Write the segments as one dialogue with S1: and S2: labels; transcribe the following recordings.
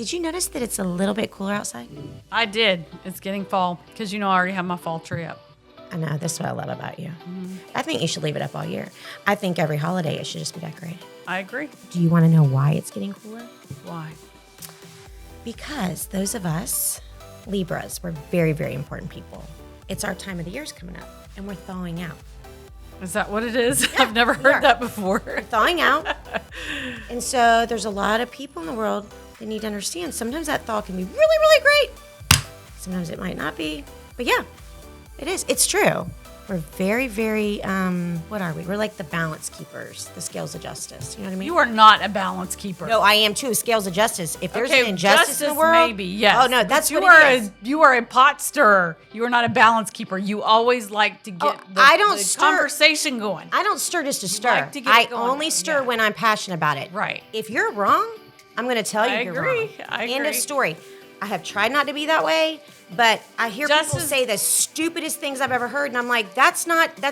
S1: Did you notice that it's a little bit cooler outside?
S2: I did. It's getting fall because, I already have my fall tree up.
S1: I know. That's what I love about you. I think you should leave it up all year. I think every holiday it should just be decorated.
S2: I agree.
S1: Do you want to know why it's getting cooler?
S2: Why?
S1: Because those of us, Libras, we're very, very important people. It's our time of the year's coming up, and we're thawing out.
S2: Is that what it is?
S1: Yeah,
S2: I've never heard that before.
S1: We're thawing out. And so there's a lot of people in the world that need to understand sometimes that thaw can be really, really great. Sometimes it might not be. But yeah, it is. It's true. We're very, very, what are we? We're like the balance keepers, the scales of justice. You know what I mean?
S2: You are not a balance keeper.
S1: No, I am too. Scales of justice. If there's an injustice in the world,
S2: maybe, yes.
S1: Oh no, that's
S2: but
S1: what it is.
S2: You are a pot stirrer. You are not a balance keeper. You always like to get the conversation going.
S1: I don't stir just to stir.
S2: Like to get
S1: I
S2: it going.
S1: only stir when I'm passionate about it.
S2: Right.
S1: If you're wrong, I'm going to tell you you're wrong.
S2: I agree.
S1: End of story. I have tried not to be that way, but I hear people say the stupidest things I've ever heard, and I'm like, that's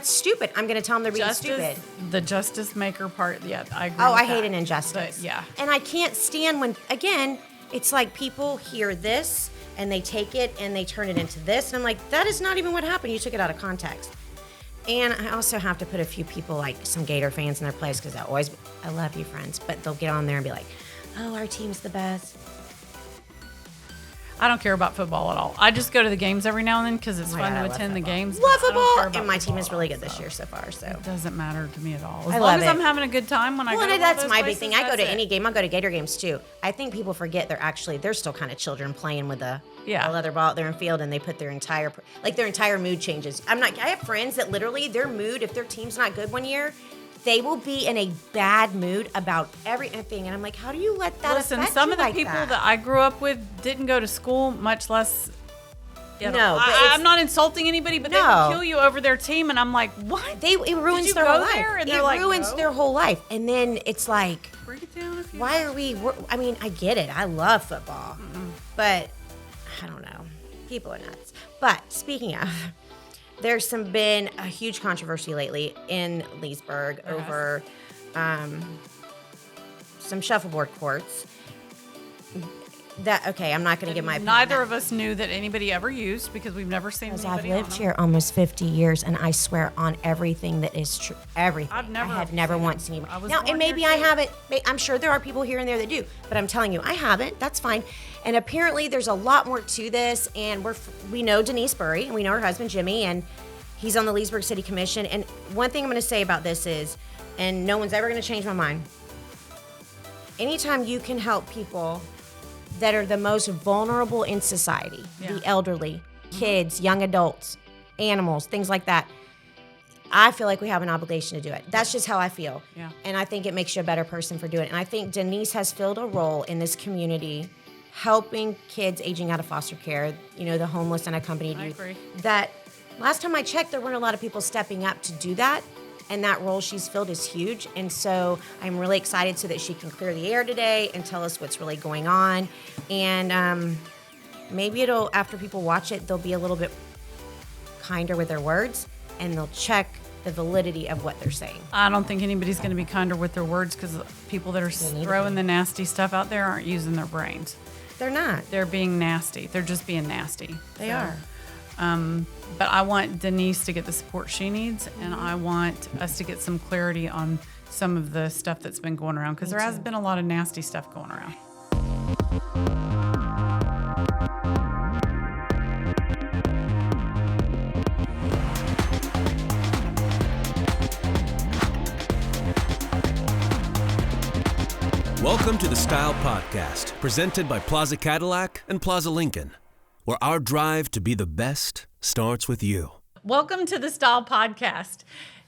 S1: stupid. I'm going to tell them they're being stupid.
S2: The justice maker part, yeah, I agree.
S1: Oh, I hate an injustice.
S2: But, yeah.
S1: And I can't stand when, again, it's like people hear this, and they take it, and they turn it into this, and I'm like, that is not even what happened. You took it out of context. And I also have to put a few people, like some Gator fans in their place, because I love you, friends, but they'll get on there and be like, oh, our team's the best.
S2: I don't care about football at all. I just go to the games every now and then because it's fun to attend the games.
S1: Love football, and my team is really good this year so far. So
S2: it doesn't matter to me at all.
S1: As
S2: long as I'm having a good time when I go.
S1: Well, that's my big thing. I go to any game. I go to Gator games too. I think people forget they're still kind of children playing with a leather ball out there in field, and they put their entire mood changes. I have friends that literally their mood, if their team's not good one year, they will be in a bad mood about everything. And I'm like, how do you let that affect you like that?
S2: Listen, some of the people that I grew up with didn't go to school, much less... I'm not insulting anybody, but they will kill you over their team. And I'm like, what?
S1: It ruins their whole life. It ruins their whole life. And then it's like,
S2: break it down if you
S1: why are we... I mean, I get it. I love football. But I don't know. People are nuts. But speaking of... There's been a huge controversy lately in Leesburg over some shuffleboard courts. I'm not going to give my opinion.
S2: Neither of us knew that anybody ever used because we've never seen anybody
S1: I've lived here almost 50 years, and I swear on everything that is true, everything.
S2: I
S1: have never once seen it. Now, and maybe I haven't. I'm sure there are people here and there that do, but I'm telling you, I haven't. That's fine. And apparently, there's a lot more to this, and we know Denise Burry, and we know her husband Jimmy, and he's on the Leesburg City Commission. And one thing I'm going to say about this is, and no one's ever going to change my mind, anytime you can help people that are the most vulnerable in society, the elderly, kids, young adults, animals, things like that, I feel like we have an obligation to do it. That's just how I feel.
S2: Yeah.
S1: And I think it makes you a better person for doing it. And I think Denise has filled a role in this community helping kids aging out of foster care, the homeless unaccompanied youth.
S2: I agree.
S1: That last time I checked, there weren't a lot of people stepping up to do that. And that role she's filled is huge. And so I'm really excited so that she can clear the air today and tell us what's really going on. And maybe after people watch it, they'll be a little bit kinder with their words, and they'll check the validity of what they're saying.
S2: I don't think anybody's going to be kinder with their words because people that are throwing the nasty stuff out there aren't using their brains.
S1: They're not.
S2: They're being nasty. They're just being nasty.
S1: They are.
S2: But I want Denise to get the support she needs, and I want us to get some clarity on some of the stuff that's been going around, because there has been a lot of nasty stuff going around.
S3: Welcome to the Style Podcast, presented by Plaza Cadillac and Plaza Lincoln, where our drive to be the best starts with you.
S2: Welcome to the Style Podcast.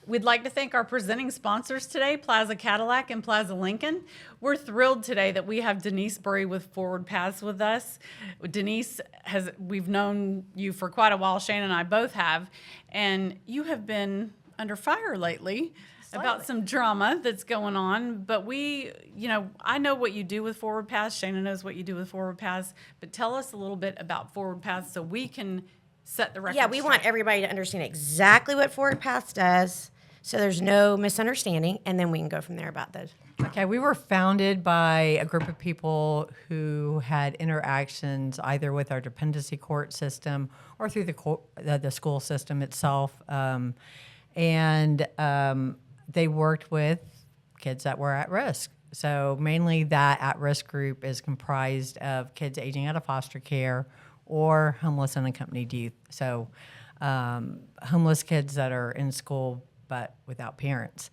S2: We'd like to thank our presenting sponsors today, Plaza Cadillac and Plaza Lincoln. We're thrilled today that we have Denise Burry with Forward Paths with us. Denise, we've known you for quite a while, Shayna and I both have, and you have been under fire lately. Slightly. About some drama that's going on, but I know what you do with Forward Paths. Shayna knows what you do with Forward Paths, but tell us a little bit about Forward Paths so we can set the record.
S1: Yeah, we want everybody to understand exactly what Forward Paths does so there's no misunderstanding, and then we can go from there about those.
S4: Okay, we were founded by a group of people who had interactions either with our dependency court system or through the school system itself, and they worked with kids that were at risk. So mainly that at-risk group is comprised of kids aging out of foster care or homeless and unaccompanied youth. So homeless kids that are in school but without parents.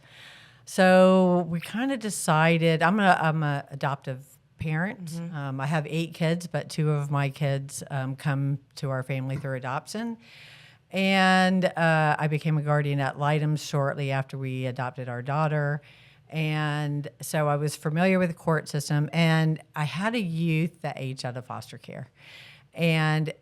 S4: So we kind of decided, I'm a adoptive parent.
S1: Mm-hmm.
S4: I have 8 kids, but 2 of my kids come to our family through adoption. And I became a guardian ad litem shortly after we adopted our daughter. And so I was familiar with the court system, and I had a youth that aged out of foster care. And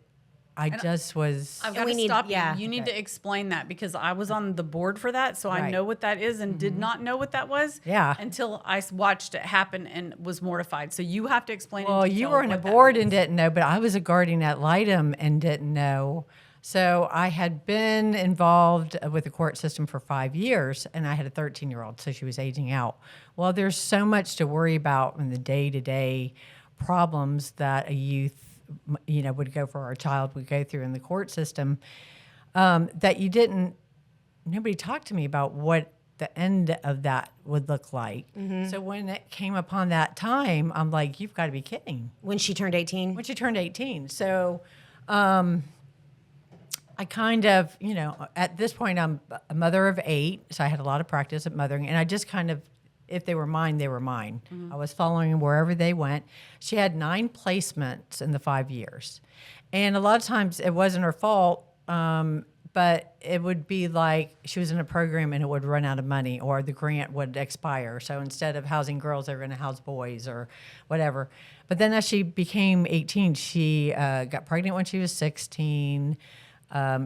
S4: I just was...
S2: I've got to stop you. You need to explain that, because I was on the board for that, so I know what that is, and did not know what that was until I watched it happen and was mortified. So you have to explain it.
S4: Well, you were on a board and didn't know, but I was a guardian ad litem and didn't know. So I had been involved with the court system for 5 years, and I had a 13-year-old, so she was aging out. Well, there's so much to worry about in the day-to-day problems that a youth, would go for, our child would go through in the court system, that nobody talked to me about what the end of that would look like. Mm-hmm. So when it came upon that time, I'm like, you've got to be kidding.
S1: When she turned 18?
S4: When she turned 18. So I kind of, at this point, I'm a mother of 8, so I had a lot of practice at mothering, and I just kind of, if they were mine, they were mine. Mm-hmm. I was following them wherever they went. She had 9 placements in the 5 years. And a lot of times it wasn't her fault, but it would be like she was in a program and it would run out of money, or the grant would expire. So instead of housing girls, they were going to house boys or whatever. But then as she became 18, she got pregnant when she was 16.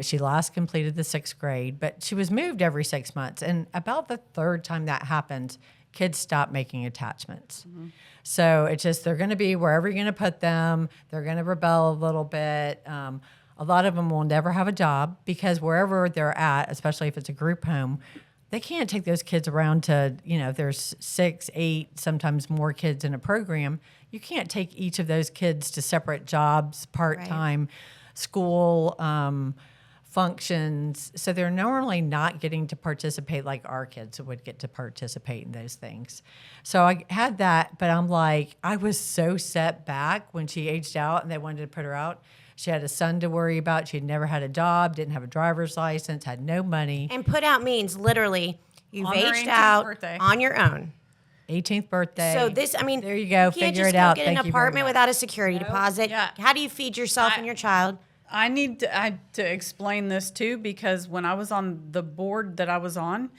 S4: She last completed the 6th grade, but she was moved every 6 months. And about the 3rd time that happened, kids stop making attachments. Mm-hmm. So it's just, they're going to be wherever you're going to put them. They're going to rebel a little bit. A lot of them will never have a job, because wherever they're at, especially if it's a group home, they can't take those kids around to, if there's 6, 8, sometimes more kids in a program, you can't take each of those kids to separate jobs, part-time, school, functions. So they're normally not getting to participate like our kids would get to participate in those things. So I had that, but I'm like, I was so set back when she aged out and they wanted to put her out. She had a son to worry about. She'd never had a job, didn't have a driver's license, had no money.
S1: And put out means literally you've aged out on your own.
S4: 18th birthday.
S1: So this, there you
S4: go.
S1: You can't
S4: Figure
S1: just
S4: it out.
S1: Get an apartment without a security deposit.
S2: Yeah.
S1: How do you feed yourself and your child?
S2: I need to explain this too, because when I was on the board that I was on,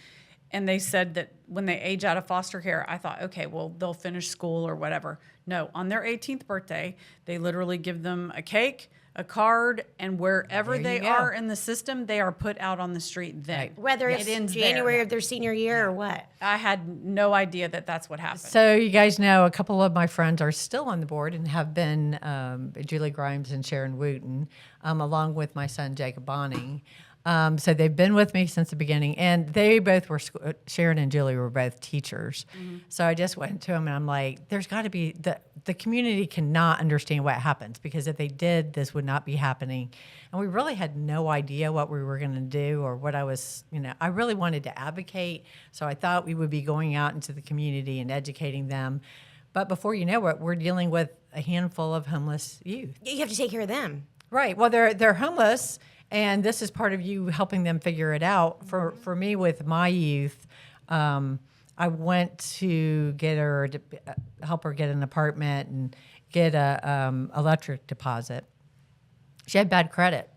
S2: and they said that when they age out of foster care, I thought, okay, well, they'll finish school or whatever. No, on their 18th birthday, they literally give them a cake, a card, and wherever they are in the system, they are put out on the street then.
S4: Right.
S1: Whether it's January of their senior year or what.
S2: I had no idea that that's what happened.
S4: So you guys know a couple of my friends are still on the board and have been, Julie Grimes and Sharon Wooten, along with my son Jacob Bonning. So they've been with me since the beginning, and they both were, Sharon and Julie were both teachers. Mm-hmm. So I just went to them and I'm like, there's got to be, the community cannot understand what happens, because if they did, this would not be happening. And we really had no idea what we were going to do or what I was, I really wanted to advocate. So I thought we would be going out into the community and educating them. But before you know it, we're dealing with a handful of homeless youth.
S1: You have to take care of them.
S4: Right. Well, they're homeless. And this is part of you helping them figure it out. For me, with my youth, I went to get her, help her get an apartment and get a electric deposit. She had bad credit.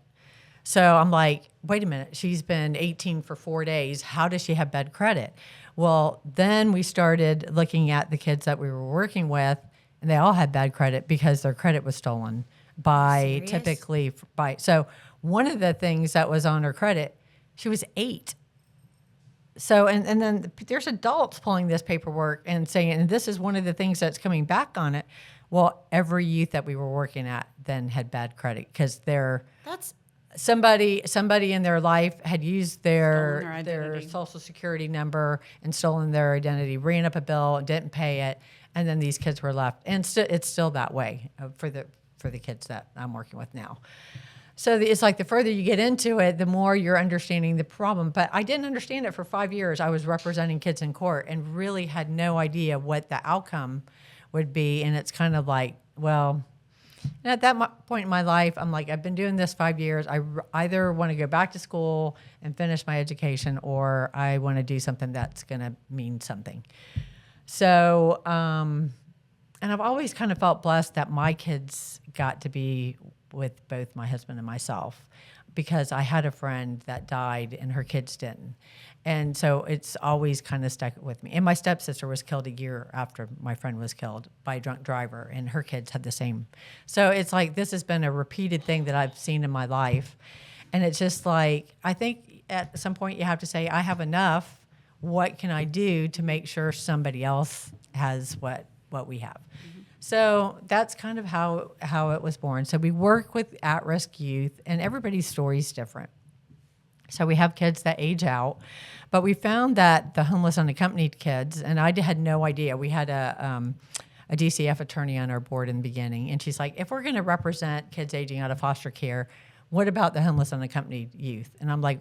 S4: So I'm like, wait a minute, she's been 18 for 4 days. How does she have bad credit? Well, then we started looking at the kids that we were working with, and they all had bad credit because their credit was stolen by so one of the things that was on her credit, she was 8. So, and then there's adults pulling this paperwork and saying, and this is one of the things that's coming back on it. Well, every youth that we were working at then had bad credit because somebody in their life had used
S2: Stolen
S4: their
S2: their identity.
S4: social security number and stolen their identity, ran up a bill, didn't pay it, and then these kids were left. And it's still that way for the kids that I'm working with now. So it's like the further you get into it, the more you're understanding the problem. But I didn't understand it for 5 years. I was representing kids in court and really had no idea what the outcome would be. And it's kind of like, well, and at that point in my life, I'm like, I've been doing this 5 years. I either want to go back to school and finish my education, or I want to do something that's going to mean something. So, and I've always kind of felt blessed that my kids got to be with both my husband and myself, because I had a friend that died and her kids didn't. And so it's always kind of stuck with me. And my stepsister was killed a year after my friend was killed by a drunk driver, and her kids had the same. So it's like this has been a repeated thing that I've seen in my life. And it's just like, I think at some point you have to say, I have enough. What can I do to make sure somebody else has what we have? Mm-hmm. So that's kind of how it was born. So we work with at-risk youth, and everybody's story is different. So we have kids that age out, but we found that the homeless unaccompanied kids, and I had no idea. We had a DCF attorney on our board in the beginning, and she's like, if we're going to represent kids aging out of foster care, what about the homeless unaccompanied youth? And I'm like,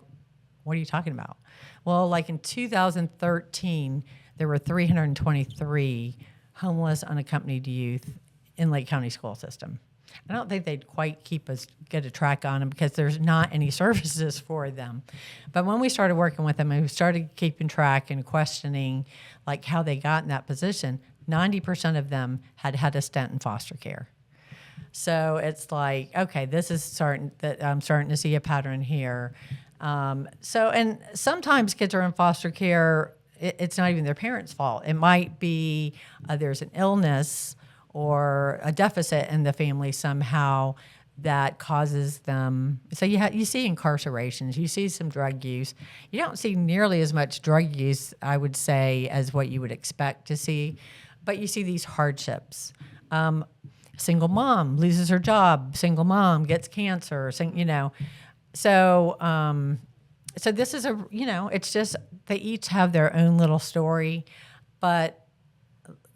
S4: what are you talking about? Well, like in 2013, there were 323 homeless unaccompanied youth in Lake County school system. I don't think they'd quite keep as good a track on them because there's not any services for them. But when we started working with them and we started keeping track and questioning like how they got in that position, 90% of them had had a stint in foster care. So it's like, okay, this is I'm starting to see a pattern here. And sometimes kids are in foster care, it's not even their parents' fault. It might be there's an illness or a deficit in the family somehow that causes them. So you see incarcerations, you see some drug use. You don't see nearly as much drug use, I would say, as what you would expect to see, but you see these hardships. Single mom loses her job. Single mom gets cancer. So this is it's just they each have their own little story, but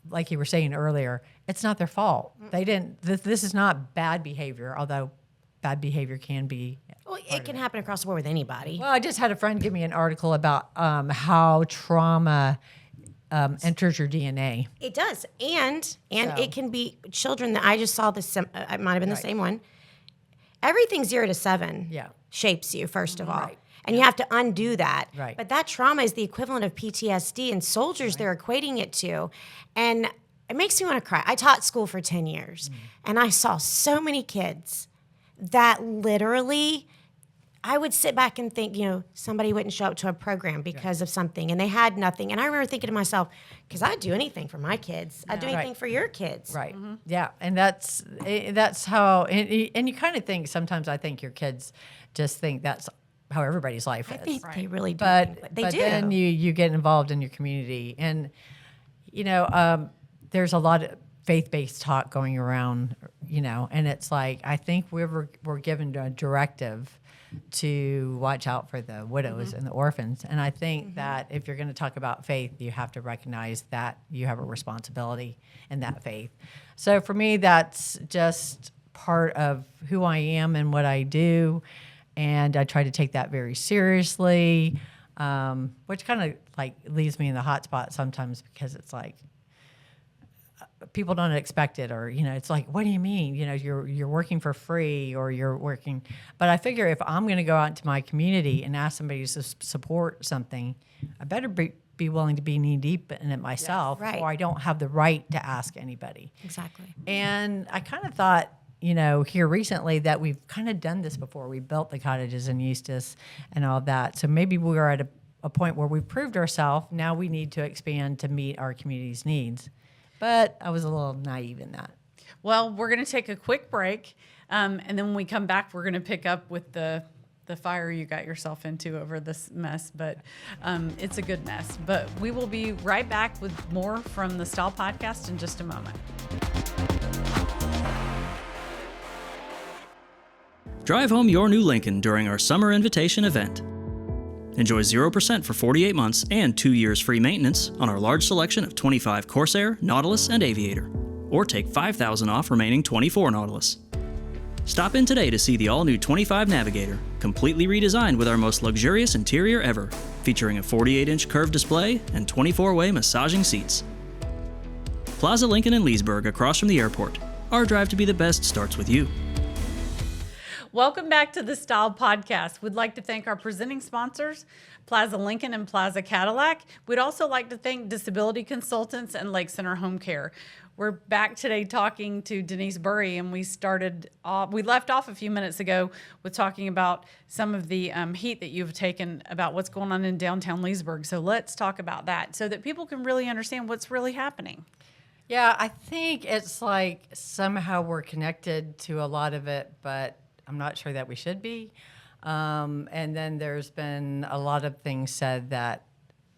S4: like you were saying earlier, it's not their fault. They didn't. This is not bad behavior, although bad behavior can be.
S1: Well, it can happen across the board with anybody.
S4: Well, I just had a friend give me an article about how trauma enters your DNA.
S1: It does, and it can be children that I just saw this. It might have been the same one. Everything 0 to 7 shapes you, first of all.
S4: Right.
S1: And you have to undo that.
S4: Right.
S1: But that trauma is the equivalent of PTSD, and soldiers they're equating it to. And it makes me want to cry. I taught school for 10 years, and I saw so many kids that literally, I would sit back and think, somebody wouldn't show up to a program because of something, and they had nothing. And I remember thinking to myself, because I'd do anything for my kids. I'd do anything for your kids.
S4: Right. Mm-hmm. Yeah. And that's how, and you kind of think, sometimes I think your kids just think that's how everybody's life is.
S1: I think they really do.
S4: But
S1: They do.
S4: Then you get involved in your community. And, there's a lot of faith-based talk going around, and it's like, I think we're given a directive to watch out for the widows and the orphans. And I think that if you're going to talk about faith, you have to recognize that you have a responsibility in that faith. So for me, that's just part of who I am and what I do. And I try to take that very seriously, which kind of like leaves me in the hot spot sometimes, because it's like, people don't expect it, or it's like, what do you mean? You're working for free, or you're working. But I figure if I'm going to go out into my community and ask somebody to support something, I better be willing to be knee deep in it myself,
S1: right.
S4: or I don't have the right to ask anybody.
S1: Exactly.
S4: And I kind of thought, here recently that we've kind of done this before. We built the cottages in Eustis and all that. So maybe we're at a point where we've proved ourselves. Now we need to expand to meet our community's needs. But I was a little naive in that.
S2: Well, we're going to take a quick break, and then when we come back, we're going to pick up with the fire you got yourself into over this mess. But it's a good mess. But we will be right back with more from the Stall Podcast in just a moment.
S5: Drive home your new Lincoln during our summer invitation event. Enjoy 0% for 48 months and 2 years free maintenance on our large selection of 25 Corsair, Nautilus, and Aviator. Or take $5,000 off remaining 24 Nautilus. Stop in today to see the all-new 25 Navigator, completely redesigned with our most luxurious interior ever, featuring a 48-inch curved display and 24-way massaging seats. Plaza Lincoln in Leesburg, across from the airport. Our drive to be the best starts with you.
S2: Welcome back to the Style Podcast. We'd like to thank our presenting sponsors, Plaza Lincoln and Plaza Cadillac. We'd also like to thank Disability Consultants and Lake Center Homecare. We're back today talking to Denise Burry, and we left off a few minutes ago with talking about some of the heat that you've taken about what's going on in downtown Leesburg. So let's talk about that so that people can really understand what's really happening.
S4: Yeah, I think it's like somehow we're connected to a lot of it, but I'm not sure that we should be. And then there's been a lot of things said that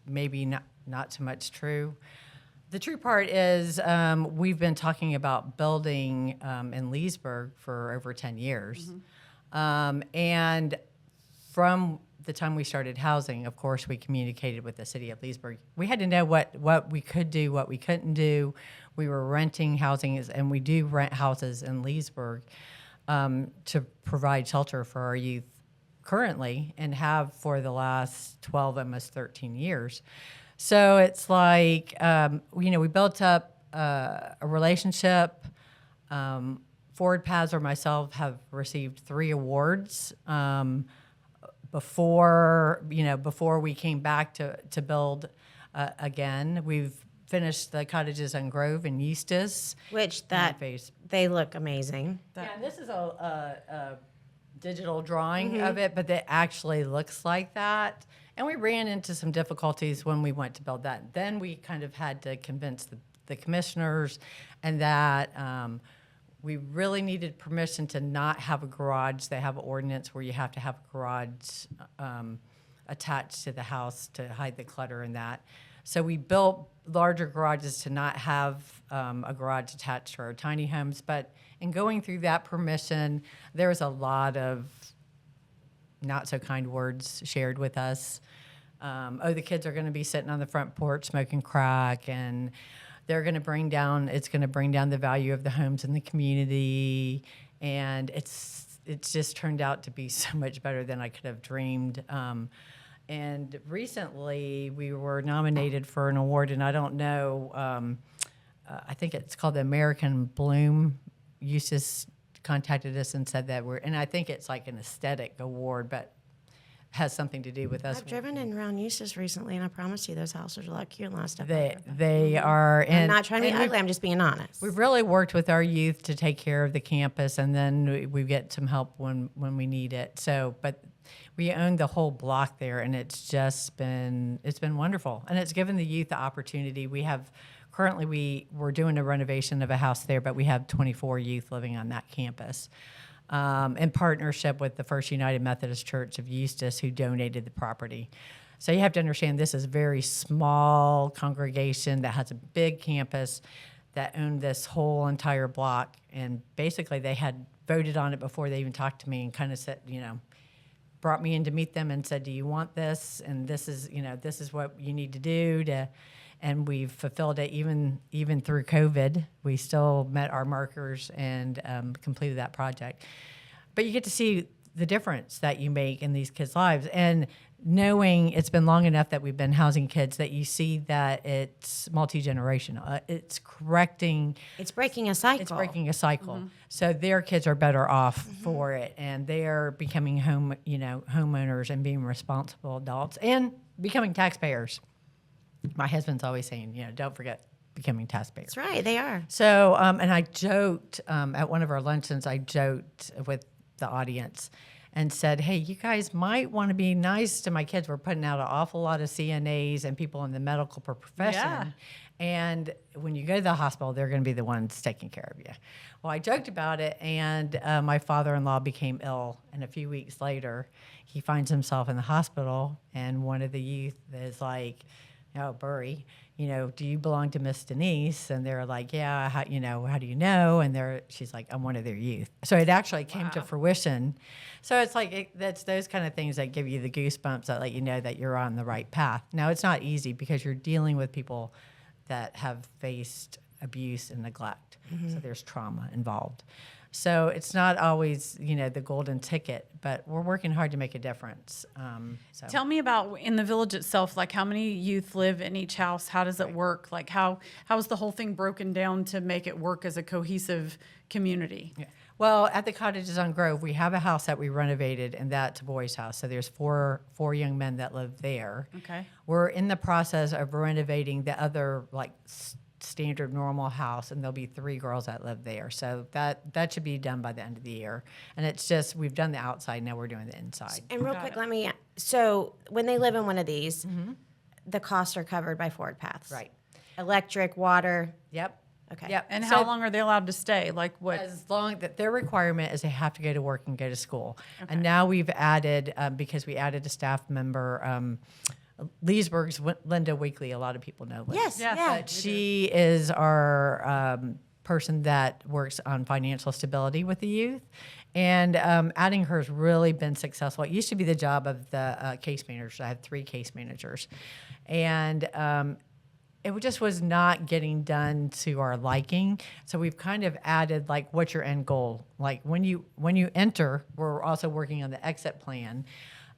S4: maybe not so much true. The true part is we've been talking about building in Leesburg for over 10 years. Mm-hmm. And from the time we started housing, of course, we communicated with the city of Leesburg. We had to know what we could do, what we couldn't do. We were renting housing, and we do rent houses in Leesburg to provide shelter for our youth currently, and have for the last 12, almost 13 years. So it's like, we built up a relationship. Forward Paths or myself have received 3 awards before we came back to build again. We've finished the cottages on Grove and Eustis.
S1: Which they look amazing.
S4: Yeah, and this is a digital drawing of it, but it actually looks like that. And we ran into some difficulties when we went to build that. Then we kind of had to convince the commissioners and that we really needed permission to not have a garage. They have an ordinance where you have to have a garage attached to the house to hide the clutter and that. So we built larger garages to not have a garage attached to our tiny homes. But in going through that permission, there was a lot of not so kind words shared with us. The kids are going to be sitting on the front porch smoking crack, and it's going to bring down the value of the homes in the community. And it's just turned out to be so much better than I could have dreamed. And recently we were nominated for an award, and I don't know, I think it's called the American Bloom. Eustis contacted us and said that and I think it's like an aesthetic award, but has something to do with us.
S1: I've driven in around Eustis recently, and I promise you those houses are a lot cuter than last time.
S4: They are.
S1: I'm not trying to be ugly. I'm just being honest.
S4: We've really worked with our youth to take care of the campus, and then we get some help when we need it. So, but we own the whole block there, and it's been wonderful, and it's given the youth the opportunity. We're doing a renovation of a house there, but we have 24 youth living on that campus. In partnership with the First United Methodist Church of Eustis, who donated the property. So you have to understand this is a very small congregation that has a big campus that owned this whole entire block. And basically they had voted on it before they even talked to me, and kind of said, brought me in to meet them and said, do you want this? And this is what you need to do and we've fulfilled it even through COVID. We still met our markers and completed that project. But you get to see the difference that you make in these kids' lives. And knowing it's been long enough that we've been housing kids that you see that it's multi-generational. It's correcting.
S1: It's breaking a cycle.
S4: Mm-hmm. So their kids are better off for it, and they are becoming homeowners and being responsible adults and becoming taxpayers. My husband's always saying, don't forget becoming taxpayers.
S1: That's right, they are.
S4: So, and I joked at one of our luncheons, with the audience and said, hey, you guys might want to be nice to my kids. We're putting out an awful lot of CNAs and people in the medical profession. Yeah. And when you go to the hospital, they're going to be the ones taking care of you. Well, I joked about it, and my father-in-law became ill. And a few weeks later, he finds himself in the hospital, and one of the youth is like, oh, Burry, do you belong to Miss Denise? And they're like, yeah, how do you know? And she's like, I'm one of their youth. So it actually came to fruition. So it's like, that's those kind of things that give you the goosebumps that let you know that you're on the right path. Now, it's not easy because you're dealing with people that have faced abuse and neglect. So there's trauma involved. So it's not always, the golden ticket, but we're working hard to make a difference.
S2: Tell me about in the village itself, like how many youth live in each house? How does it work? Like how is the whole thing broken down to make it work as a cohesive community?
S4: Yeah. Well, at the Cottages on Grove, we have a house that we renovated, and that's a boys' house. So there's four young men that live there.
S2: Okay.
S4: We're in the process of renovating the other, standard normal house, and there'll be 3 girls that live there. So that should be done by the end of the year. And it's just, we've done the outside, now we're doing the inside.
S1: And real quick, so when they live in one of these, the costs are covered by Forward Paths.
S4: Right.
S1: Electric, water.
S4: Yep.
S1: Okay.
S4: Yep.
S2: And how long are they allowed to stay? Like what?
S4: As long that their requirement is they have to go to work and go to school. Okay. And now we've added, because we added a staff member, Leesburg's Linda Weekly. A lot of people know Linda.
S1: Yes, yeah.
S4: But she is our person that works on financial stability with the youth. And adding her has really been successful. It used to be the job of the case managers. I had 3 case managers. And it just was not getting done to our liking. So we've kind of added, what's your end goal? Like when you enter, we're also working on the exit plan.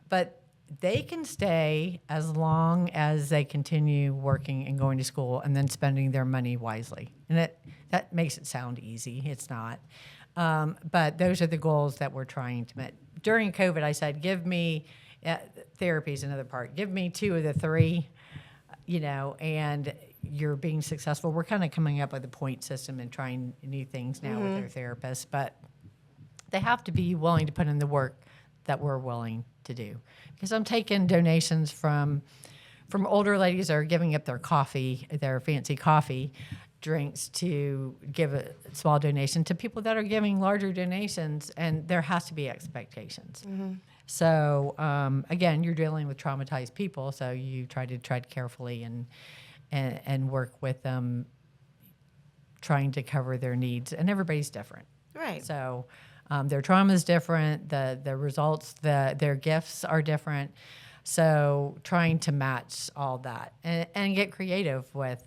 S4: But they can stay as long as they continue working and going to school and then spending their money wisely. And that makes it sound easy. It's not. But those are the goals that we're trying to meet. During COVID, I said, give me, therapy is another part, give me 2 of the 3, and you're being successful. We're kind of coming up with a point system and trying new things now with our therapists. But they have to be willing to put in the work that we're willing to do. Because I'm taking donations from older ladies that are giving up their coffee, their fancy coffee drinks, to give a small donation to people that are giving larger donations, and there has to be expectations. So again, you're dealing with traumatized people, so you try to tread carefully and work with them, trying to cover their needs, and everybody's different.
S1: Right.
S4: So their trauma is different. The results, their gifts are different. So trying to match all that and get creative with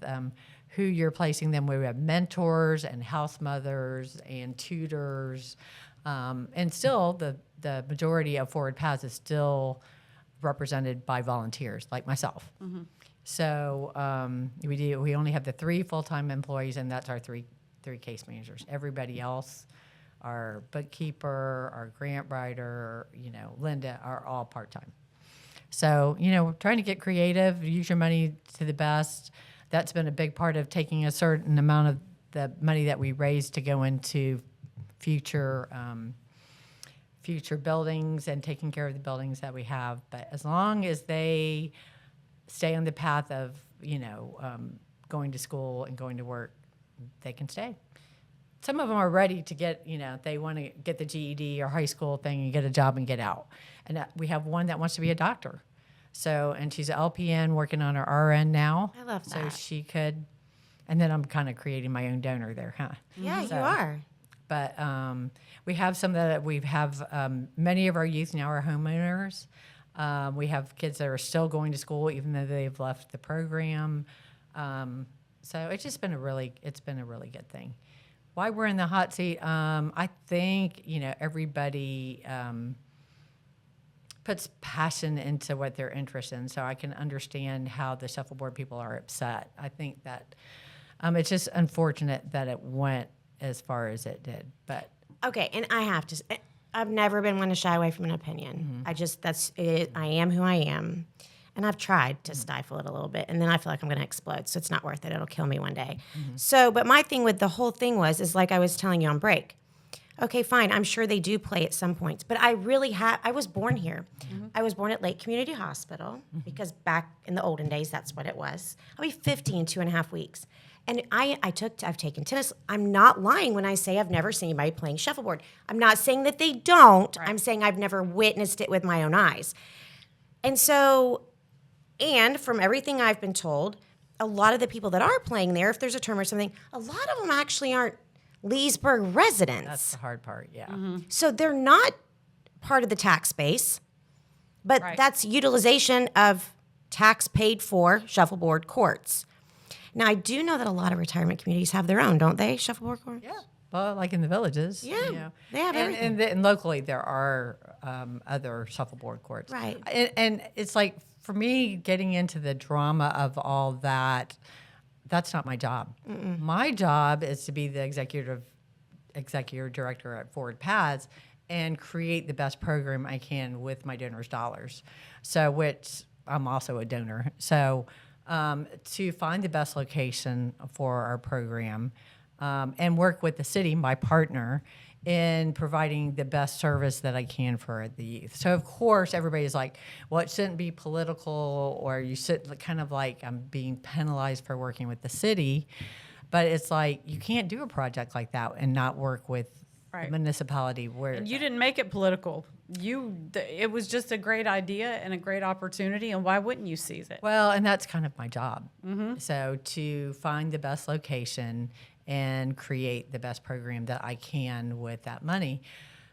S4: who you're placing them. We have mentors and house mothers and tutors, and still the majority of Forward Paths is still represented by volunteers like myself. So we only have the 3 full-time employees, and that's our three case managers. Everybody else, our bookkeeper, our grant writer, Linda, are all part-time. So, we're trying to get creative, use your money to the best. That's been a big part of taking a certain amount of the money that we raise to go into future buildings and taking care of the buildings that we have. But as long as they stay on the path of, going to school and going to work, they can stay. Some of them are ready to get, they want to get the GED or high school thing and get a job and get out. And we have one that wants to be a doctor. So, and she's an LPN working on her RN now.
S1: I love
S4: So
S1: that.
S4: she could, and then I'm kind of creating my own donor there, huh?
S1: Yeah, you are.
S4: But we have some that we have, many of our youth now are homeowners. We have kids that are still going to school even though they've left the program. So it's just been a really good thing. Why we're in the hot seat, I think, everybody puts passion into what they're interested in, so I can understand how the shuffleboard people are upset. I think that it's just unfortunate that it went as far as it did. But
S1: Okay, and I've never been one to shy away from an opinion. That's it. I am who I am. And I've tried to stifle it a little bit, and then I feel like I'm going to explode, so it's not worth it. It'll kill me one day. So, but my thing with the whole thing is like I was telling you on break. Okay, fine. I'm sure they do play at some points, but I was born here. I was born at Lake Community Hospital because back in the olden days, that's what it was. I'll be 50 in 2.5 weeks. And I've taken tennis. I'm not lying when I say I've never seen anybody playing shuffleboard. I'm not saying that they don't. Right. I'm saying I've never witnessed it with my own eyes. And so And from everything I've been told, a lot of the people that are playing there, if there's a term or something, a lot of them actually aren't Leesburg residents.
S4: That's the hard part, yeah.
S1: So they're not part of the tax base, but
S2: Right.
S1: that's utilization of tax paid for shuffleboard courts. Now, I do know that a lot of retirement communities have their own, don't they, shuffleboard courts?
S4: Yeah. Well, like in the villages.
S1: Yeah,
S4: you know.
S1: they have everything.
S4: And locally, there are other shuffleboard courts.
S1: Right.
S4: And it's like, for me, getting into the drama of all that, that's not my job. My job is to be the executive director at Forward Paths and create the best program I can with my donors' dollars. So, which I'm also a donor. So, to find the best location for our program and work with the city, my partner, in providing the best service that I can for the youth. So, of course, everybody's like, well, it shouldn't be political, or you shouldn't, kind of like I'm being penalized for working with the city. But it's like, you can't do a project like that and not work with
S2: Right.
S4: the municipality where
S2: And you didn't make it political. It was just a great idea and a great opportunity, and why wouldn't you seize it?
S4: Well, and that's kind of my job. So to find the best location and create the best program that I can with that money.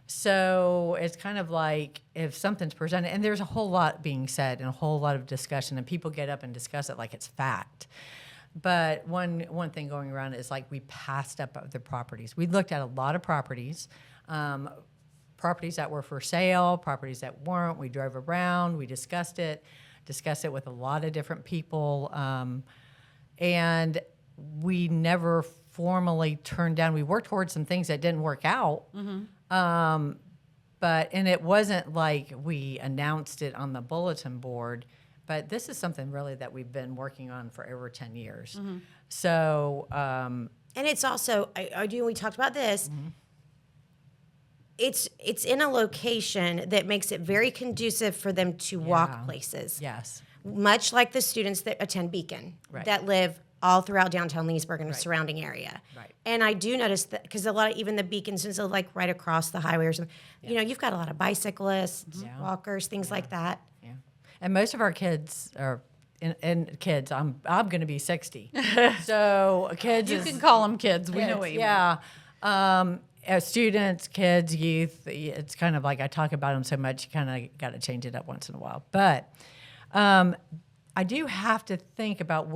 S4: So it's kind of like if something's presented, and there's a whole lot being said and a whole lot of discussion, and people get up and discuss it like it's fact. But one thing going around is like we passed up other properties. We looked at a lot of properties, properties that were for sale, properties that weren't. We drove around, we discussed it with a lot of different people, and we never formally turned down. We worked towards some things that didn't work out, and it wasn't like we announced it on the bulletin board. But this is something really that we've been working on for over 10 years. So,
S1: And it's also, we talked about this. It's in a location that makes it very conducive for them to walk places.
S4: yes.
S1: Much like the students that attend Beacon,
S4: Right.
S1: that live all throughout downtown Leesburg and the surrounding area.
S4: Right.
S1: And I do notice that because a lot of even the Beacon students are like right across the highway or something. You know, you've got a lot of bicyclists, walkers, things like that.
S4: Yeah. And most of our kids are, and kids, I'm going to be 60. So kids
S2: You
S4: is,
S2: can call them kids. We know what you mean.
S4: yeah. Students, kids, youth, it's kind of like I talk about them so much, you kind of got to change it up once in a while. But I do have to think about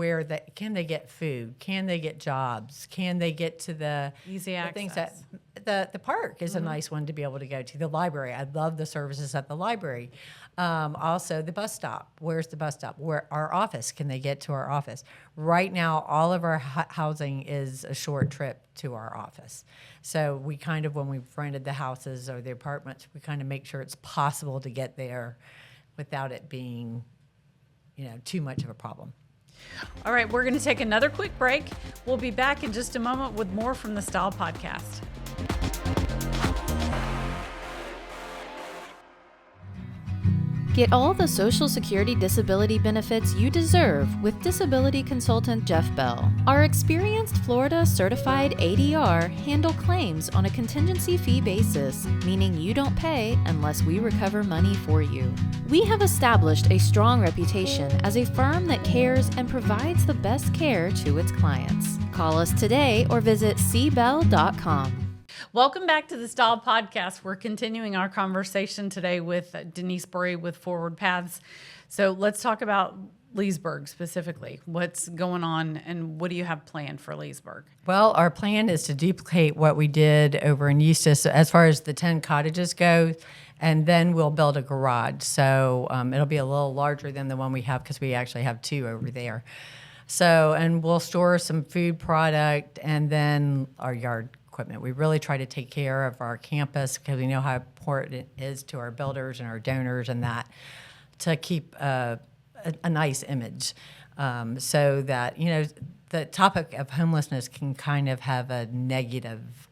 S4: can they get food? Can they get jobs? Can they get to the
S2: Easy
S4: the things
S2: access.
S4: that the park is a nice one to be able to go to. The library, I love the services at the library. Also, the bus stop. Where's the bus stop? Where our office? Can they get to our office? Right now, all of our housing is a short trip to our office. So we kind of, when we've rented the houses or the apartments, we kind of make sure it's possible to get there without it being, too much of a problem.
S2: All right, we're going to take another quick break. We'll be back in just a moment with more from the Style Podcast.
S6: Get all the Social Security disability benefits you deserve with disability consultant Jeff Bell. Our experienced Florida certified ADR handle claims on a contingency fee basis, meaning you don't pay unless we recover money for you. We have established a strong reputation as a firm that cares and provides the best care to its clients. Call us today or visit cbell.com.
S2: Welcome back to the Style Podcast. We're continuing our conversation today with Denise Burry with Forward Paths. So let's talk about Leesburg specifically. What's going on and what do you have planned for Leesburg?
S4: Well, our plan is to duplicate what we did over in Eustis as far as the 10 cottages go, and then we'll build a garage. So it'll be a little larger than the one we have because we actually have 2 over there. So, and we'll store some food product and then our yard equipment. We really try to take care of our campus because we know how important it is to our builders and our donors and that to keep a nice image so that, the topic of homelessness can kind of have a negative,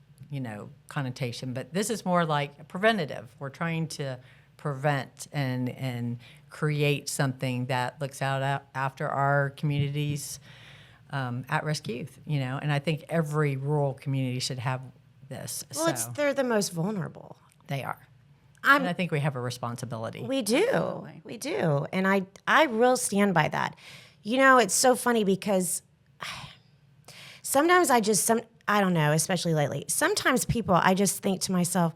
S4: connotation. But this is more like preventative. We're trying to prevent and create something that looks out after our communities. At-risk youth, and I think every rural community should have this.
S1: Well, they're the most vulnerable.
S4: They are. And I think we have a responsibility.
S1: We do. We do. And I real stand by that. You know, it's so funny because sometimes I don't know, especially lately. Sometimes people, I just think to myself,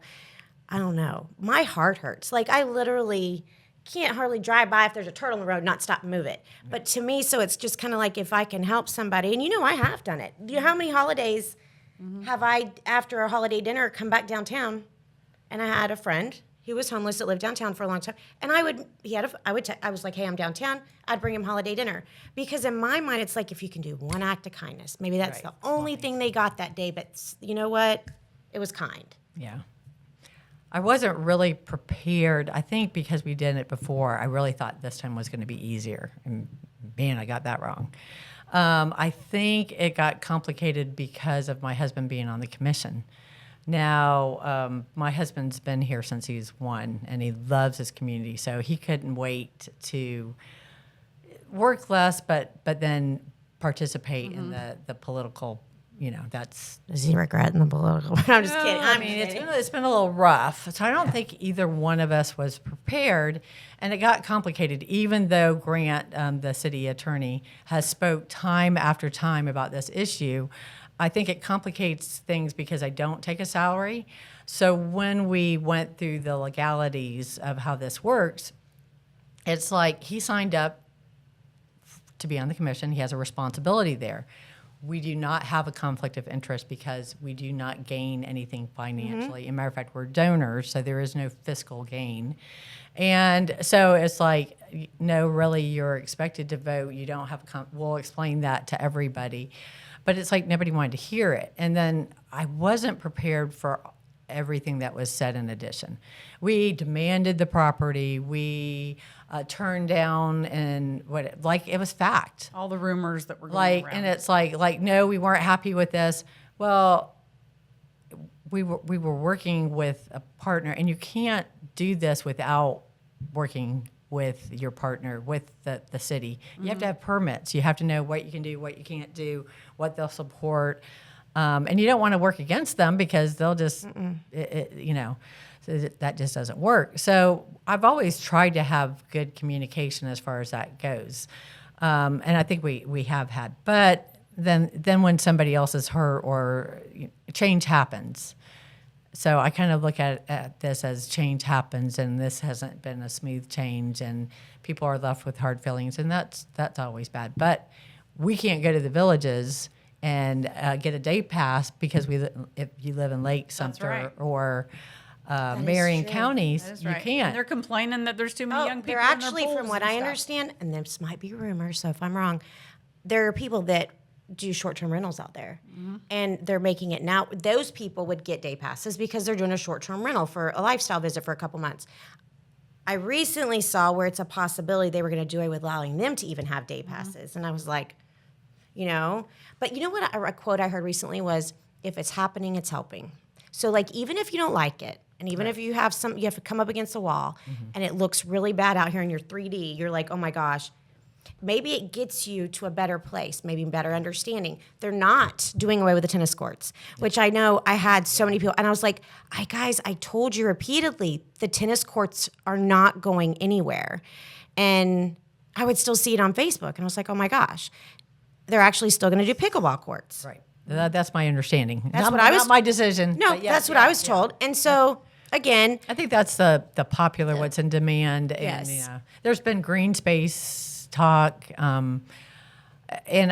S1: I don't know, my heart hurts. Like I literally can't hardly drive by if there's a turtle in the road, not stop and move it. But to me, so it's just kind of like if I can help somebody, and you know I have done it. You know how many holidays have I, after a holiday dinner, come back downtown, and I had a friend. He was homeless that lived downtown for a long time. And I was like, hey, I'm downtown. I'd bring him holiday dinner. Because in my mind, it's like if you can do one act of kindness, maybe that's the only thing they got that day. But you know what? It was kind.
S4: Yeah. I wasn't really prepared. I think because we did it before, I really thought this time was going to be easier. And man, I got that wrong. I think it got complicated because of my husband being on the commission. Now, my husband's been here since he was 1, and he loves his community, so he couldn't wait to work less, but then participate in the political. You know, that's.
S1: Does he regret in the political? I'm just kidding.
S4: I mean, it's been a little rough, so I don't think either one of us was prepared, and it got complicated. Even though Grant, the city attorney, has spoke time after time about this issue. I think it complicates things because I don't take a salary. So when we went through the legalities of how this works, it's like he signed up to be on the commission. He has a responsibility there. We do not have a conflict of interest because we do not gain anything financially. As a matter of fact, we're donors, so there is no fiscal gain. And so it's like, no, really, you're expected to vote. You don't have we'll explain that to everybody. But it's like nobody wanted to hear it. And then I wasn't prepared for everything that was said in addition. We demanded the property. We turned down and it was fact.
S2: All the rumors that were going around.
S4: And it's like, no, we weren't happy with this. Well, we were working with a partner, and you can't do this without working with your partner, with the city. You have to have permits. You have to know what you can do, what you can't do, what they'll support. And you don't want to work against them because they'll just, so that just doesn't work. So I've always tried to have good communication as far as that goes. And I think we have had. But then when somebody else is hurt or change happens. So I kind of look at this as change happens, and this hasn't been a smooth change, and people are left with hard feelings, and that's always bad. But we can't go to the villages and get a day pass because if you live in Lake Sumter or Marion counties, you can't.
S2: And they're complaining that there's too many young people.
S1: They're actually, from what I understand, and this might be rumors, so if I'm wrong, there are people that do short-term rentals out there, and they're making it now. Those people would get day passes because they're doing a short-term rental for a lifestyle visit for a couple months. I recently saw where it's a possibility they were going to do away with allowing them to even have day passes, and I was like, but you know what? A quote I heard recently was, "If it's happening, it's helping." So like, even if you don't like it, and even if you have to come up against a wall, and it looks really bad out here in your 3D, you're like, oh my gosh. Maybe it gets you to a better place, maybe better understanding. They're not doing away with the tennis courts, which I know I had so many people. And I was like, guys, I told you repeatedly, the tennis courts are not going anywhere. And I would still see it on Facebook. And I was like, oh my gosh, they're actually still going to do pickleball courts.
S4: Right. That's my understanding.
S1: That's
S4: not my decision.
S1: No, that's what I was told. And so... Again,
S4: I think that's the popular, what's in demand.
S1: Yes.
S4: And there's been green space talk. And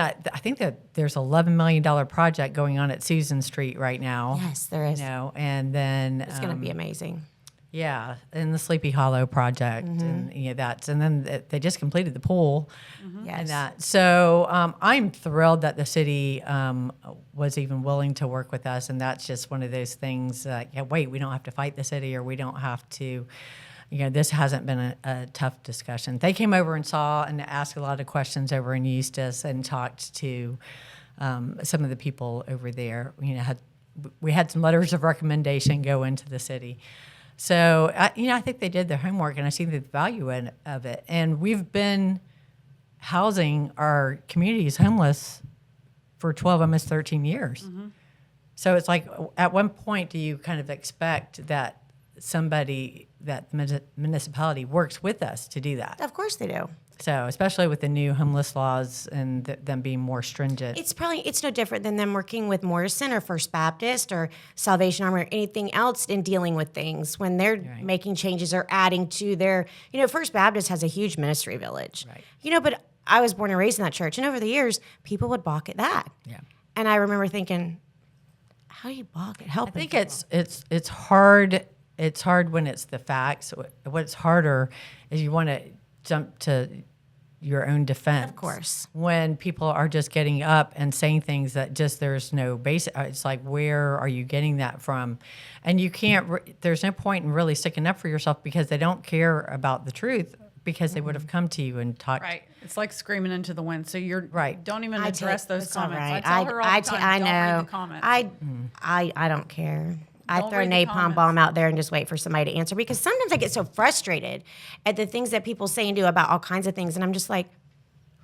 S4: I think that there's an $11 million project going on at Susan Street right now.
S1: Yes, there is.
S4: And then
S1: it's going to be amazing.
S4: Yeah, and the Sleepy Hollow project, and and then they just completed the pool, and that. So I'm thrilled that the city was even willing to work with us, and that's just one of those things. We don't have to fight the city, or we don't have to. This hasn't been a tough discussion. They came over and saw and asked a lot of questions over in Eustis and talked to some of the people over there. We had some letters of recommendation go into the city. So, I think they did their homework, and I see the value of it. And we've been housing our communities homeless for 12, almost 13 years. So it's like, at one point, do you kind of expect that somebody that the municipality works with us to do that.
S1: Of course they do.
S4: So especially with the new homeless laws and them being more stringent.
S1: It's no different than them working with Morrison or First Baptist or Salvation Army or anything else in dealing with things when they're making changes or adding to their, First Baptist has a huge ministry village.
S4: Right.
S1: But I was born and raised in that church, and over the years, people would balk at that.
S4: Yeah.
S1: And I remember thinking, how do you balk at helping?
S4: I think it's hard. It's hard when it's the facts. What's harder is you want to jump to your own defense.
S1: Of course.
S4: When people are just getting up and saying things that just there's no basis. It's like, where are you getting that from? And you can't, there's no point in really sticking up for yourself because they don't care about the truth because they would have come to you and talked.
S2: Right. It's like screaming into the wind. So you're
S4: right.
S2: Don't even address those
S1: it's all
S2: comments.
S1: right.
S2: I tell her all the time, don't read
S1: know.
S2: the comments.
S1: I don't care. I
S2: Don't
S1: throw a
S2: read the
S1: napalm
S2: comments.
S1: bomb out there and just wait for somebody to answer because sometimes I get so frustrated at the things that people say and do about all kinds of things, and I'm just like,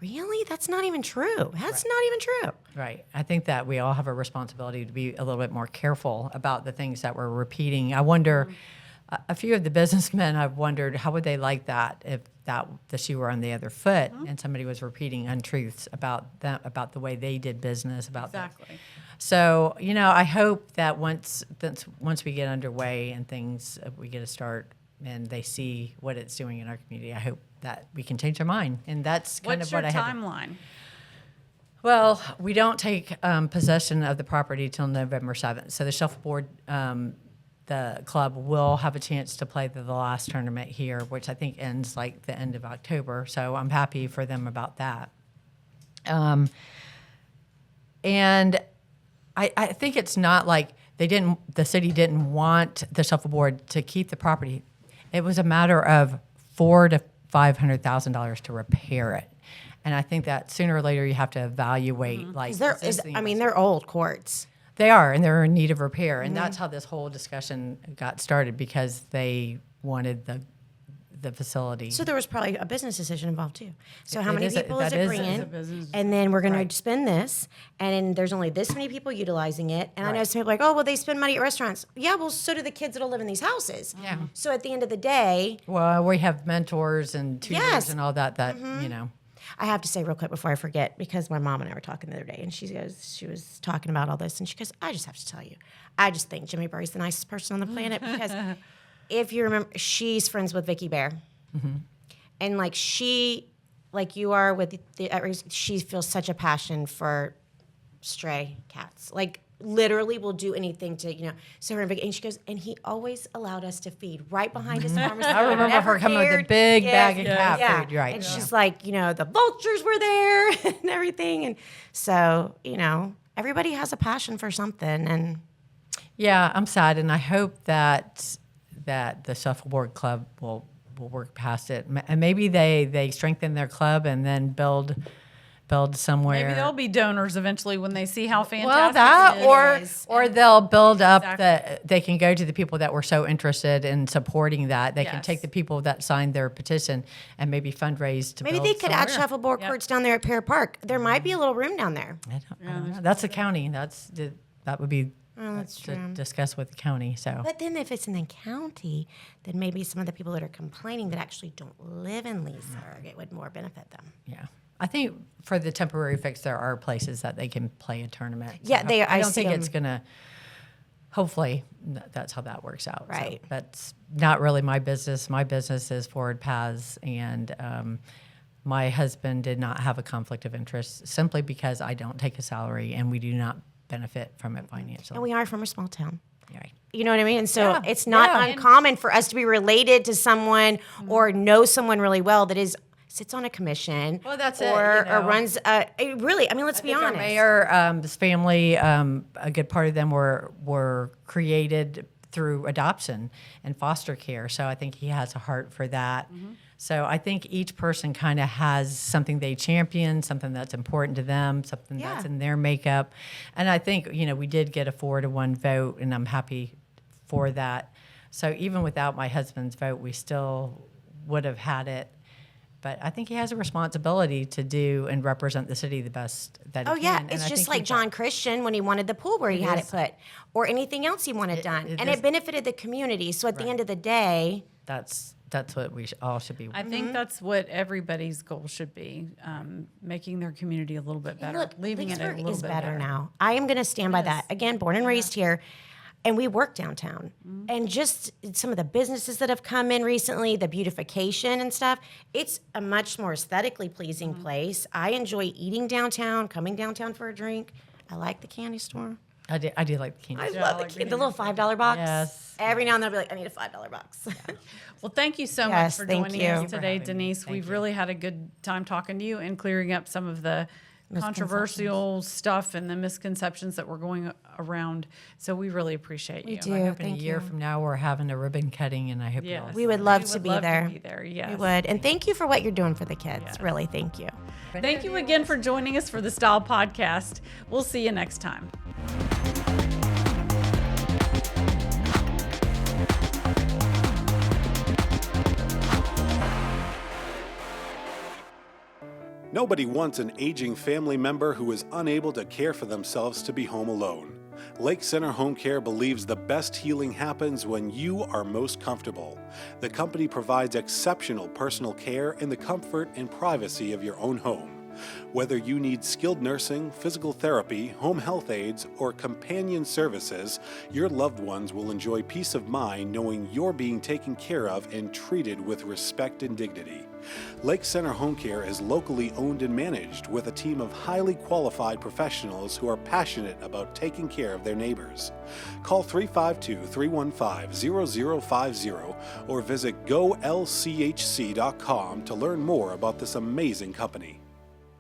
S1: really? That's not even true. That's not even true.
S4: Right. I think that we all have a responsibility to be a little bit more careful about the things that we're repeating. I wonder, a few of the businessmen, I've wondered how would they like that if the shoe were on the other foot and somebody was repeating untruths about them, about the way they did business, about
S2: Exactly.
S4: So, I hope that once we get underway and things, we get a start and they see what it's doing in our community, I hope that we can change their mind. And that's kind
S2: What's
S4: of what
S2: your
S4: I had.
S2: timeline?
S4: Well, we don't take possession of the property till November 7th. So the shuffleboard, the club will have a chance to play the last tournament here, which I think ends like the end of October. So I'm happy for them about that. And I think it's not like the city didn't want the shuffleboard to keep the property. It was a matter of $400,000 to $500,000 to repair it. And I think that sooner or later you have to evaluate like
S1: They're old courts.
S4: They are, and they're in need of repair. And that's how this whole discussion got started because they wanted the facility.
S1: So there was probably a business decision involved too. So how many
S4: is a-
S1: people
S4: that
S1: is it
S4: is-
S1: bringing?
S4: is a
S2: business.
S1: And then we're going to spend this, and there's only this many people utilizing it. And I know some people are like, oh, well, they spend money at restaurants. Yeah, well, so do the kids that'll live in these houses.
S4: Yeah.
S1: So at the end of the day,
S4: Well, we have mentors and tutors
S1: Yes.
S4: and all that,
S1: I have to say real quick before I forget, because my mom and I were talking the other day, and she was talking about all this, and she goes, I just have to tell you, I just think Jimmy Burry's the nicest person on the planet because if you remember, she's friends with Vicky Bear. And like she, like you are with she feels such a passion for stray cats. Like literally will do anything to, so her and Vicky, and she goes, and he always allowed us to feed right behind his pharmacy.
S4: I remember her coming with a big bag of cat food, right?
S1: And she's like, the vultures were there and everything. And so, everybody has a passion for something. And
S4: Yeah, I'm sad, and I hope that the shuffleboard club will work past it, and maybe they strengthen their club and then build somewhere.
S2: Maybe they'll be donors eventually when they see how fantastic
S4: Well, that
S2: it is.
S4: or they'll build up
S2: Exactly.
S4: they can go to the people that were so interested in supporting that. They can
S2: Yes.
S4: take the people that signed their petition and maybe fundraise to
S1: maybe
S4: build
S1: they could add
S4: somewhere.
S1: shuffleboard courts down there at Pear Park. There might be a little room down there.
S4: I don't know. That's the county. That would be
S1: that's
S4: to
S1: true.
S4: discuss with the county. So
S1: But then if it's in the county, then maybe some of the people that are complaining that actually don't live in Leesburg, it would more benefit them.
S4: yeah, I think for the temporary fix, there are places that they can play a tournament.
S1: Yeah,
S4: So
S1: they-
S4: I
S1: I
S4: don't
S1: see
S4: think it's
S1: 'em.
S4: gonna. Hopefully, that's how that works out. So
S1: Right.
S4: that's not really my business. My business is Forward Paths, and my husband did not have a conflict of interest simply because I don't take a salary and we do not benefit from it financially.
S1: And we are from a small town.
S4: Right.
S1: You know what I mean? And so
S4: Yeah,
S1: it's not
S4: yeah.
S1: uncommon for us to be related to someone or know someone really well that sits on a commission.
S4: Well, that's it,
S1: or
S4: you know.
S1: runs really. I mean, let's be
S4: Our
S1: honest.
S4: mayor, his family, a good part of them were created through adoption and foster care. So I think he has a heart for that. So I think each person kind of has something they champion, something that's important to them, something that's
S1: Yeah.
S4: in their makeup. And I think, we did get a 4-1 vote, and I'm happy for that. So even without my husband's vote, we still would have had it. But I think he has a responsibility to do and represent the city the best that he
S1: Oh
S4: can.
S1: yeah,
S4: And
S1: it's
S4: I
S1: just
S4: think
S1: like
S4: he
S1: John Christian when he wanted the pool where he had it
S4: is.
S1: put, or anything else he wanted done, and
S4: is.
S1: it benefited the community. So at the end of the day,
S4: that's what we all should be.
S2: I think that's what everybody's goal should be, making their community a little bit better,
S1: look,
S2: leaving it a
S1: Lynchburg
S2: little
S1: is
S2: bit
S1: better now. I am going to stand by that. Again, born and raised here, and we work downtown. And just some of the businesses that have come in recently, the beautification and stuff, it's a much more aesthetically pleasing place. I enjoy eating downtown, coming downtown for a drink. I like the candy store.
S4: I do like the candy.
S1: I love the little $5 box.
S4: Yes.
S1: Every now and then I'll be like, I need a $5 box.
S2: Well, thank you so much
S1: Yes,
S2: for
S1: thank
S2: joining
S1: you.
S2: us
S1: Thank you
S4: for
S2: today,
S4: having me.
S2: Denise.
S4: Thank
S2: We've
S4: you.
S2: really had a good time talking to you and clearing up some of the controversial stuff and the misconceptions that were going around. So we really appreciate you.
S1: do.
S4: I hope in a
S1: Thank
S4: year
S1: you.
S4: from now we're having a ribbon cutting, and I hope you
S2: Yes.
S4: all.
S1: We would love
S2: We
S1: to
S2: would
S1: be
S2: love to
S1: there.
S2: be there, yes.
S1: We would. And thank you for what you're doing for the kids. Really, thank you.
S2: Thank you again for joining us for the Style Podcast. We'll see you next time.
S7: Nobody wants an aging family member who is unable to care for themselves to be home alone. Lake Center Home Care believes the best healing happens when you are most comfortable. The company provides exceptional personal care in the comfort and privacy of your own home. Whether you need skilled nursing, physical therapy, home health aides, or companion services, your loved ones will enjoy peace of mind knowing you're being taken care of and treated with respect and dignity. Lake Center Home Care is locally owned and managed with a team of highly qualified professionals who are passionate about taking care of their neighbors. Call 352-315-0050 or visit golchc.com to learn more about this amazing company.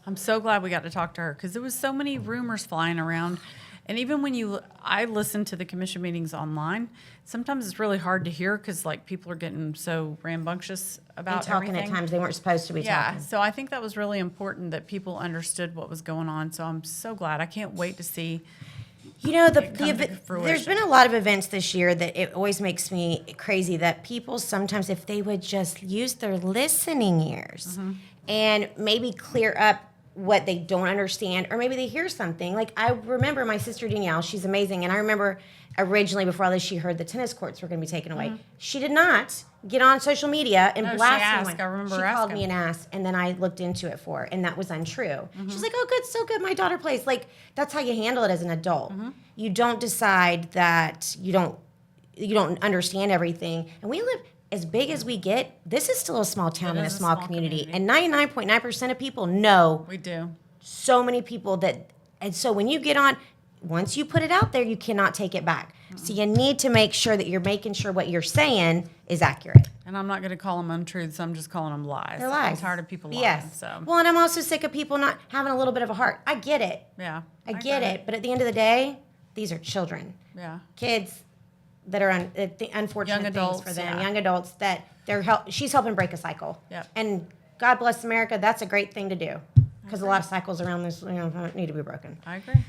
S2: I'm so glad we got to talk to her because there was so many rumors flying around. And even when I listen to the commission meetings online, sometimes it's really hard to hear because like people are getting so rambunctious about
S1: And talking
S2: everything.
S1: at times they weren't supposed to be
S2: Yeah,
S1: talking.
S2: so I think that was really important that people understood what was going on. So I'm so glad. I can't wait to see.
S1: You know,
S2: come to
S1: there's
S2: fruition.
S1: been a lot of events this year that it always makes me crazy that people sometimes, if they would just use their listening ears and maybe clear up what they don't understand, or maybe they hear something. Like I remember my sister Danielle, she's amazing, and I remember originally before all this, she heard the tennis courts were going to be taken away. She did not get on social media and
S2: No, she
S1: blast
S2: asked.
S1: anyone.
S2: I remember
S1: she
S2: her
S1: called
S2: asking.
S1: me and asked, and then I looked into it for her, and that was untrue. She's like, "Oh, good, so good. My daughter plays." Like that's how you handle it as an adult. You don't decide that you don't understand everything, and we live. As big as we get, this is still a small town and a
S2: is a
S1: small
S2: small
S1: community.
S2: community.
S1: And 99.9% of people know
S2: We do.
S1: so many people and so when you get on, once you put it out there, you cannot take it back. So you need to make sure that you're making sure what you're saying is accurate.
S2: And I'm not going to call them untruths. I'm just calling them lies.
S1: They're lies.
S2: I'm tired of people lying.
S1: Yes.
S2: So
S1: Well, and I'm also sick of people not having a little bit of a heart. I get it.
S2: yeah,
S1: I get it. But at the end of the day, these are children.
S2: Yeah.
S1: Kids that are the unfortunate
S2: Young
S1: things
S2: adults,
S1: for them.
S2: yeah.
S1: Young adults that she's helping break a cycle.
S2: Yep.
S1: And God bless America. That's a great thing to do because a lot of cycles around this need to be broken.
S2: I agree.